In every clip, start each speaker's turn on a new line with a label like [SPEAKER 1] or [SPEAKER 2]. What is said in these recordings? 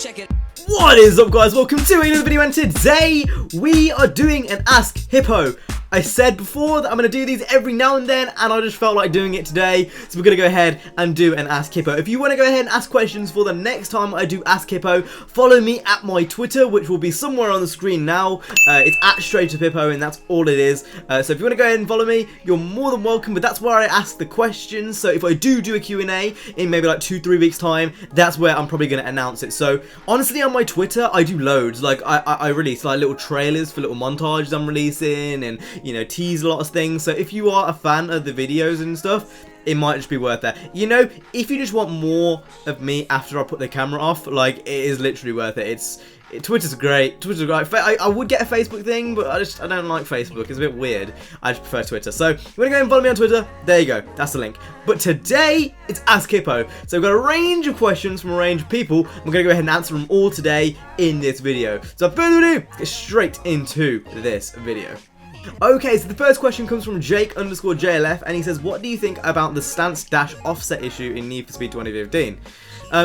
[SPEAKER 1] Check it.
[SPEAKER 2] What is up, guys? Welcome to another video, and today we are doing an Ask Hippo. I said before that I'm going to do these every now and then, and I just felt like doing it today, so we're going to go ahead and do an Ask Hippo. If you want to go ahead and ask questions for the next time I do Ask Hippo, follow me at my Twitter, which will be somewhere on the screen now. It's at StraightUpHippo, and that's all it is. So if you want to go ahead and follow me, you're more than welcome, but that's where I ask the questions. So if I do a Q&A in maybe like 2-3 weeks time, that's where I'm probably going to announce it. So honestly, on my Twitter, I do loads. Like I release like little trailers for little montages I'm releasing, and you know, tease a lot of things. So if you are a fan of the videos and stuff, it might just be worth that. You know, if you just want more of me after I put the camera off, like, it is literally worth it. Twitter's great. Twitter's great. I would get a Facebook thing, but I don't like Facebook. It's a bit weird. I just prefer Twitter. So if you want to go and follow me on Twitter, there you go. That's the link. But today, it's Ask Hippo. So we've got a range of questions from a range of people. We're going to go ahead and answer them all today in this video. So without further ado, let's get straight into this video. Okay, so the first question comes from Jake_JLF, and he says, what do you think about the stance-offset issue in Need for Speed 2015?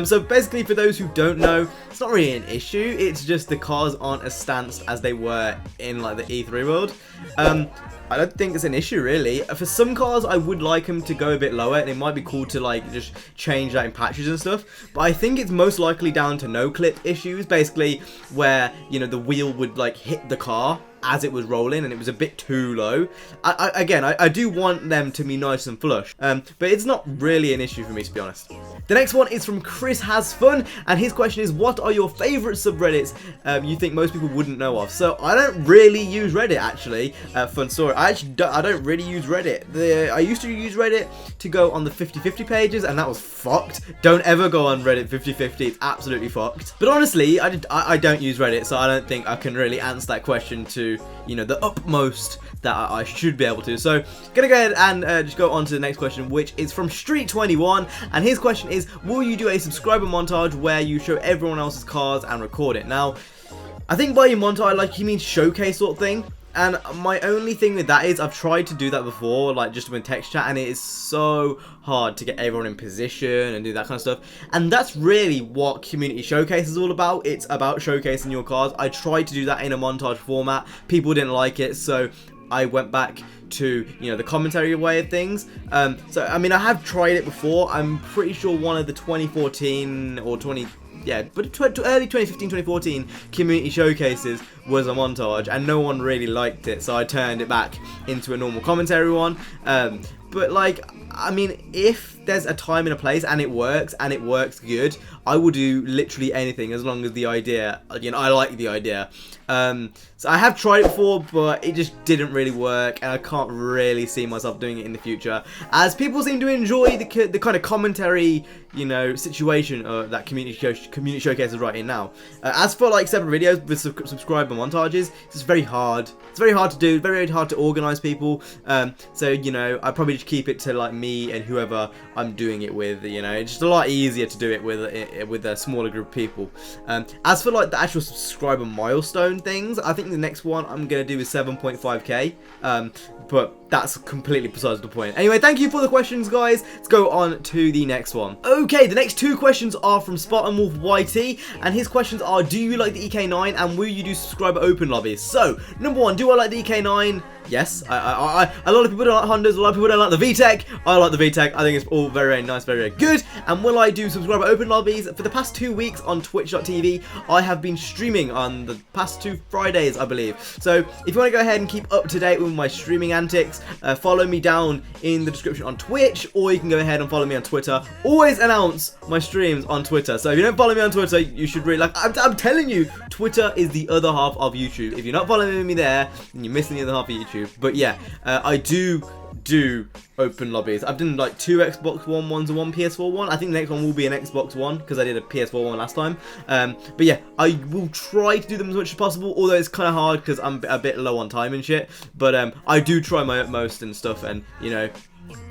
[SPEAKER 2] So basically, for those who don't know, it's not really an issue, it's just the cars aren't as stanced as they were in like the E3 world. I don't think it's an issue, really. For some cars, I would like them to go a bit lower, and it might be cool to like just change that in patches and stuff. But I think it's most likely down to no-clip issues, basically, where, you know, the wheel would like hit the car as it was rolling, and it was a bit too low. Again, I do want them to be nice and flush, but it's not really an issue for me, to be honest. The next one is from Chris Has Fun, and his question is, what are your favourite subreddits you think most people wouldn't know of? So I don't really use Reddit, actually. Fun story. I don't really use Reddit. I used to use Reddit to go on the 50/50 pages, and that was fucked. Don't ever go on Reddit 50/50. It's absolutely fucked. But honestly, I don't use Reddit, so I don't think I can really answer that question to, you know, the utmost that I should be able to. So gonna go ahead and just go on to the next question, which is from Street21, and his question is, will you do a subscriber montage where you show everyone else's cars and record it? Now, I think by your montage, like, he means showcase sort of thing. And my only thing with that is, I've tried to do that before, like just with text chat, and it is so hard to get everyone in position and do that kind of stuff. And that's really what Community Showcase is all about. It's about showcasing your cars. I tried to do that in a montage format. People didn't like it, so I went back to, you know, the commentary way of things. So, I mean, I have tried it before. I'm pretty sure one of the 2014 or early 2015, 2014 community showcases was a montage, and no one really liked it, so I turned it back into a normal commentary one. But like, I mean, if there's a time and a place and it works good, I will do literally anything as long as the idea, you know, I like the idea. So I have tried it before, but it just didn't really work, and I can't really see myself doing it in the future, as people seem to enjoy the kind of commentary, you know, situation that community showcase is right in now. As for like separate videos with subscriber montages, it's just very hard. It's very hard to do, very hard to organize people. So, you know, I probably just keep it to like me and whoever I'm doing it with. You know, it's just a lot easier to do it with a smaller group of people. As for like the actual subscriber milestone things, I think the next one I'm gonna do is 7.5k. But that's completely besides the point. Anyway, thank you for the questions, guys. Let's go on to the next one. Okay, the next two questions are from Spartan Wolf YT, and his questions are, do you like the EK9, and will you do subscriber open lobbies? So, number one, do I like the EK9? Yes, a lot of people don't like Hondas, a lot of people don't like the VTEC. I like the VTEC. I think it's all very, very nice, very, very good. And will I do subscriber open lobbies? For the past 2 weeks on twitch.tv, I have been streaming on the past 2 Fridays, I believe. So if you want to go ahead and keep up to date with my streaming antics, follow me down in the description on Twitch, or you can go ahead and follow me on Twitter. Always announce my streams on Twitter. So if you don't follow me on Twitter, you should really, like, I'm telling you, Twitter is the other half of YouTube. If you're not following me there, then you're missing the other half of YouTube. But yeah, I do open lobbies. I've done like 2 Xbox One ones and 1 PS4 one. I think the next one will be an Xbox One, because I did a PS4 one last time. But yeah, I will try to do them as much as possible, although it's kind of hard because I'm a bit low on time and shit. But I do try my utmost and stuff, and you know,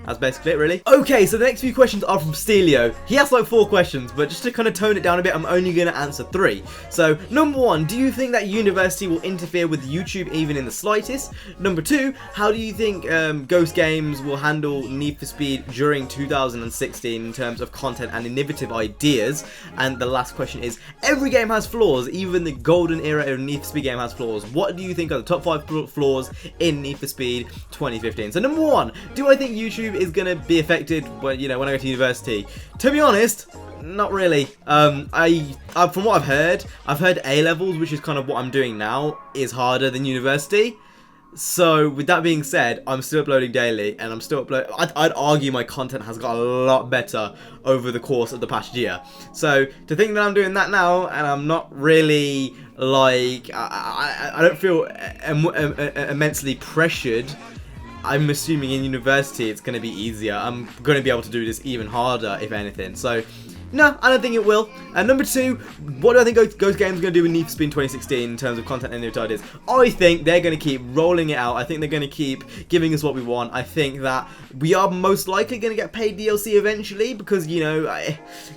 [SPEAKER 2] That's basically it, really. Okay, so the next few questions are from Stelio. He has like 4 questions, but just to kind of tone it down a bit, I'm only going to answer 3. So, number 1, do you think that university will interfere with YouTube even in the slightest? Number 2, how do you think Ghost Games will handle Need for Speed during 2016 in terms of content and innovative ideas? And the last question is, every game has flaws, even the golden era of Need for Speed game has flaws. What do you think are the top 5 flaws in Need for Speed 2015? So, number 1, do I think YouTube is going to be affected when, you know, when I go to university? To be honest, not really. From what I've heard A-levels, which is kind of what I'm doing now, is harder than university. So with that being said, I'm still uploading daily, and I'm still uploading. I'd argue my content has got a lot better over the course of the past year. So to think that I'm doing that now, and I'm not really like, I don't feel immensely pressured. I'm assuming in university it's going to be easier. I'm going to be able to do this even harder, if anything. So, no, I don't think it will. And number 2, what do I think Ghost Games are going to do with Need for Speed 2016 in terms of content and new ideas? I think they're going to keep rolling it out. I think they're going to keep giving us what we want. I think that we are most likely going to get paid DLC eventually, because, you know,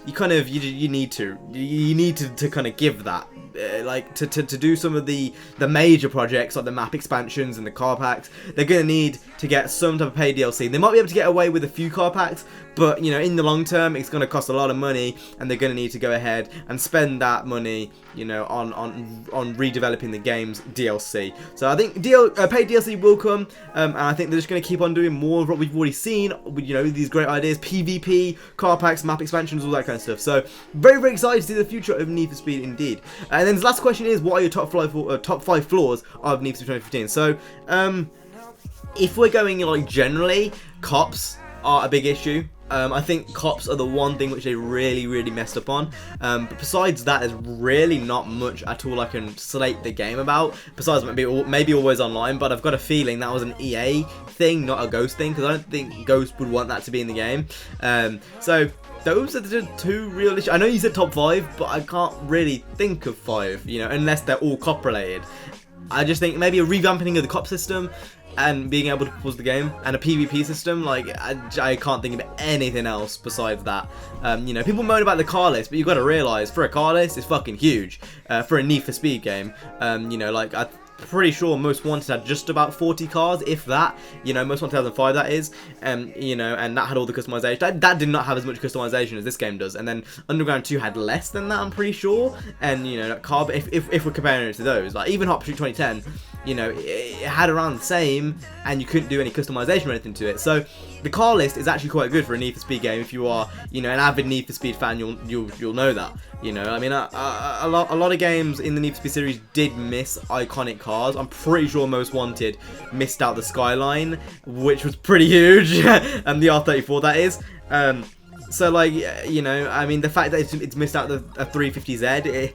[SPEAKER 2] you need to kind of give that. Like to do some of the major projects like the map expansions and the car packs, they're going to need to get some type of paid DLC. They might be able to get away with a few car packs, but you know, in the long term it's going to cost a lot of money, and they're going to need to go ahead and spend that money, you know, on redeveloping the game's DLC. So I think paid DLC will come, and I think they're just going to keep on doing more of what we've already seen, you know, these great ideas, PvP, car packs, map expansions, all that kind of stuff. So very, very excited to see the future of Need for Speed indeed. And then the last question is, what are your top 5 flaws of Need for Speed 2015? So, if we're going like generally, cops are a big issue. I think cops are the one thing which they really messed up on. But besides that, there's really not much at all I can slate the game about. Besides maybe always online, but I've got a feeling that was an EA thing, not a Ghost thing, because I don't think Ghost would want that to be in the game. So those are the 2 real issues. I know you said top 5, but I can't really think of 5, you know, unless they're all cop related. I just think maybe a revamping of the cop system and being able to pause the game, and a PvP system. Like, I can't think of anything else besides that. You know, people moan about the car list, but you've got to realise, for a car list, it's fucking huge. For a Need for Speed game, you know, like, pretty sure Most Wanted had just about 40 cars, if that. You know, Most Wanted 2005 that is. You know, and that had all the customization. That did not have as much customization as this game does. And then Underground 2 had less than that, I'm pretty sure. And you know, that car, if we're comparing it to those, like even Hot Pursuit 2010, you know, it had around the same, and you couldn't do any customization or anything to it. So the car list is actually quite good for a Need for Speed game. If you are, you know, an avid Need for Speed fan, you'll know that. You know, I mean, a lot of games in the Need for Speed series did miss iconic cars. I'm pretty sure Most Wanted missed out the Skyline, which was pretty huge, and the R34 that is. So like, you know, I mean, the fact that it's missed out the 350Z,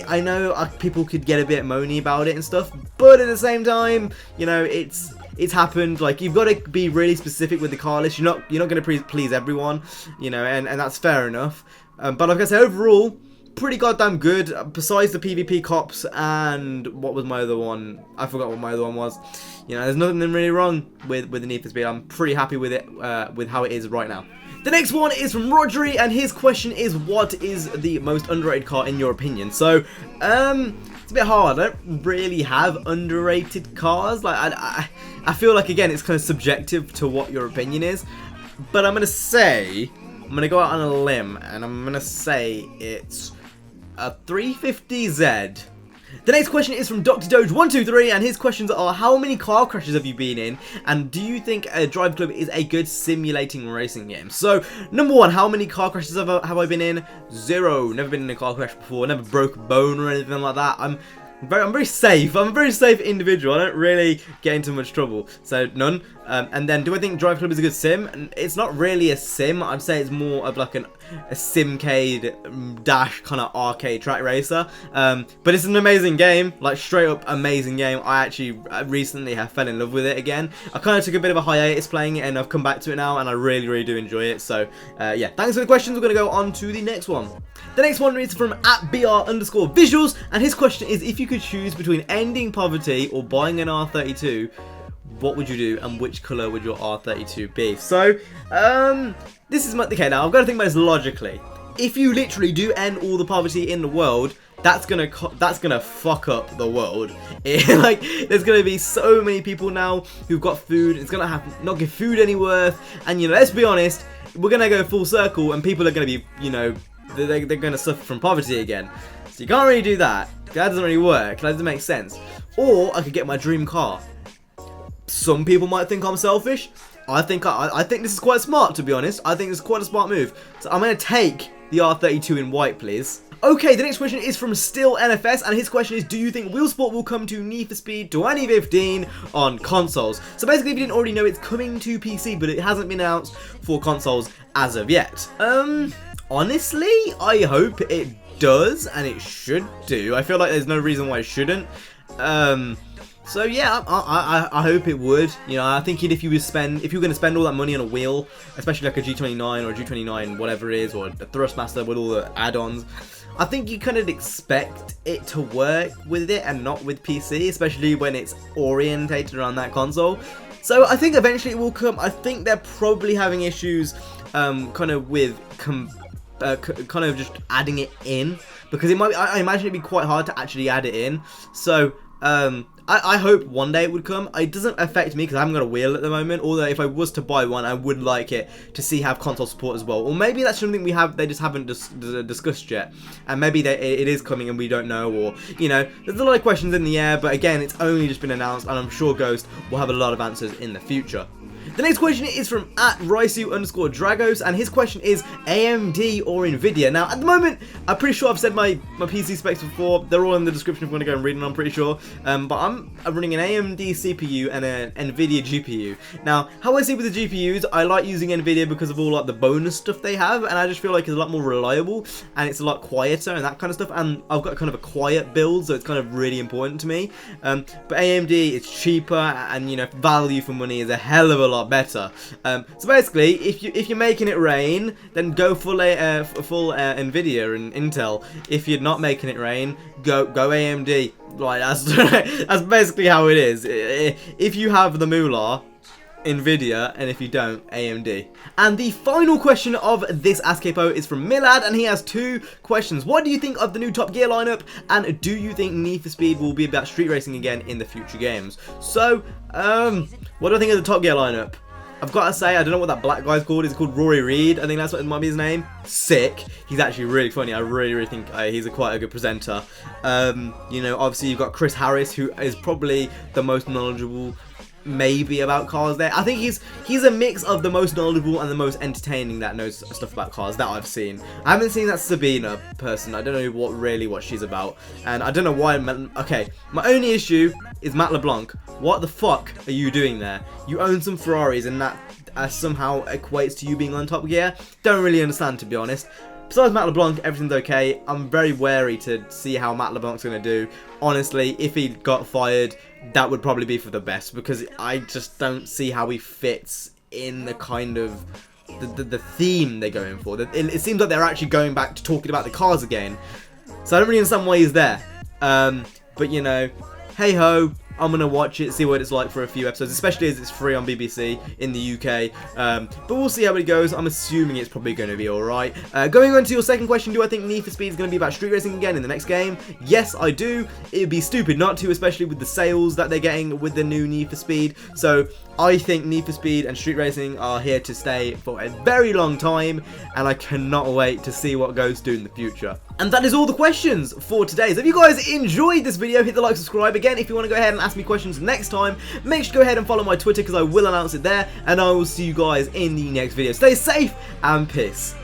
[SPEAKER 2] I know people could get a bit moany about it and stuff, but at the same time, you know, it's happened. Like, you've got to be really specific with the car list. You're not going to please everyone, you know, and that's fair enough. But like I said, overall, pretty goddamn good. Besides the PvP cops and what was my other one? I forgot what my other one was. You know, there's nothing really wrong with the Need for Speed. I'm pretty happy with it, with how it is right now. The next one is from Rodri, and his question is, what is the most underrated car in your opinion? So, it's a bit hard. I don't really have underrated cars. Like, I feel like, again, it's kind of subjective to what your opinion is. But I'm going to go out on a limb, and I'm going to say it's a 350Z. The next question is from Dr. Doge123, and his questions are, how many car crashes have you been in, and do you think Drive Club is a good simulating racing game? So, number 1, how many car crashes have I been in? 0. Never been in a car crash before, never broke a bone or anything like that. I'm very safe. I'm a very safe individual. I don't really get into much trouble. So, none. And then, do I think Drive Club is a good sim? It's not really a sim. I'd say it's more of like a simcade dash kind of arcade track racer. But it's an amazing game. Like, straight up amazing game. I recently have fell in love with it again. I kind of took a bit of a hiatus playing it, and I've come back to it now, and I really do enjoy it. So, yeah. Thanks for the questions. We're going to go on to the next one. The next one is from @BR_visuals, and his question is, if you could choose between ending poverty or buying an R32, what would you do, and which color would your R32 be? So, this is my, okay, now I've got to think about this logically. If you literally do end all the poverty in the world, that's gonna fuck up the world. Like, there's gonna be so many people now who've got food. It's gonna not give food any worth. And, you know, let's be honest, we're gonna go full circle, and people are gonna be, you know, they're gonna suffer from poverty again. So you can't really do that. That doesn't really work. That doesn't make sense. Or I could get my dream car. Some people might think I'm selfish. I think this is quite smart, to be honest. I think it's quite a smart move. So I'm gonna take the R32 in white, please. Okay, the next question is from Still NFS, and his question is, do you think Wheel Sport will come to Need for Speed 2015 on consoles? So basically, if you didn't already know, it's coming to PC, but it hasn't been announced for consoles as of yet. Honestly, I hope it does, and it should do. I feel like there's no reason why it shouldn't. So yeah, I hope it would. You know, I think if you were going to spend all that money on a wheel, especially like a G29 or a G29 whatever it is, or a Thrustmaster with all the add-ons, I think you kind of expect it to work with it and not with PC, especially when it's orientated around that console. So I think eventually it will come. I think they're probably having issues, kind of with kind of just adding it in, because it might. I imagine it'd be quite hard to actually add it in. So I hope one day it would come. It doesn't affect me because I haven't got a wheel at the moment, although if I was to buy one, I would like it to have console support as well. Or maybe that's something they just haven't discussed yet, and maybe it is coming and we don't know, or, you know, there's a lot of questions in the air, but again, it's only just been announced, and I'm sure Ghost will have a lot of answers in the future. The next question is from @Raisu_Dragos, and his question is AMD or Nvidia. Now, at the moment, I'm pretty sure I've said my PC specs before. They're all in the description if you want to go and read them, I'm pretty sure. But I'm running an AMD CPU and an Nvidia GPU. Now, how I see with the GPUs, I like using Nvidia because of all like the bonus stuff they have, and I just feel like it's a lot more reliable, and it's a lot quieter and that kind of stuff, and I've got kind of a quiet build, so it's kind of really important to me. But AMD, it's cheaper, and, you know, value for money is a hell of a lot better. So basically, if you're making it rain, then go full Nvidia and Intel. If you're not making it rain, go AMD. Like, that's basically how it is. If you have the moolah, Nvidia, and if you don't, AMD. And the final question of this Ask Hippo is from Milad, and he has two questions. What do you think of the new Top Gear lineup, and do you think Need for Speed will be about street racing again in the future games? So, what do I think of the Top Gear lineup? I've got to say, I don't know what that black guy's called. He's called Rory Reid. I think that's what might be his name. Sick. He's actually really funny. I really think he's quite a good presenter. You know, obviously you've got Chris Harris, who is probably the most knowledgeable maybe about cars there. I think he's a mix of the most knowledgeable and the most entertaining that knows stuff about cars that I've seen. I haven't seen that Sabina person. I don't know what she's about, and I don't know why. Okay, my only issue is Matt LeBlanc. What the fuck are you doing there? You own some Ferraris, and that somehow equates to you being on Top Gear. Don't really understand, to be honest. Besides Matt LeBlanc, everything's okay. I'm very wary to see how Matt LeBlanc's going to do. Honestly, if he got fired, that would probably be for the best, because I just don't see how he fits in the kind of the theme they're going for. It seems like they're actually going back to talking about the cars again, so I don't really understand why he's there. But, you know, hey ho. I'm going to watch it, see what it's like for a few episodes, especially as it's free on BBC in the UK. But we'll see how it goes. I'm assuming it's probably going to be alright. Going on to your second question, do I think Need for Speed is going to be about street racing again in the next game? Yes, I do. It would be stupid not to, especially with the sales that they're getting with the new Need for Speed. So I think Need for Speed and street racing are here to stay for a very long time, and I cannot wait to see what Ghost do in the future. And that is all the questions for today. So if you guys enjoyed this video, hit the like, subscribe. Again, if you want to go ahead and ask me questions next time, make sure to go ahead and follow my Twitter, because I will announce it there, and I will see you guys in the next video. Stay safe and peace.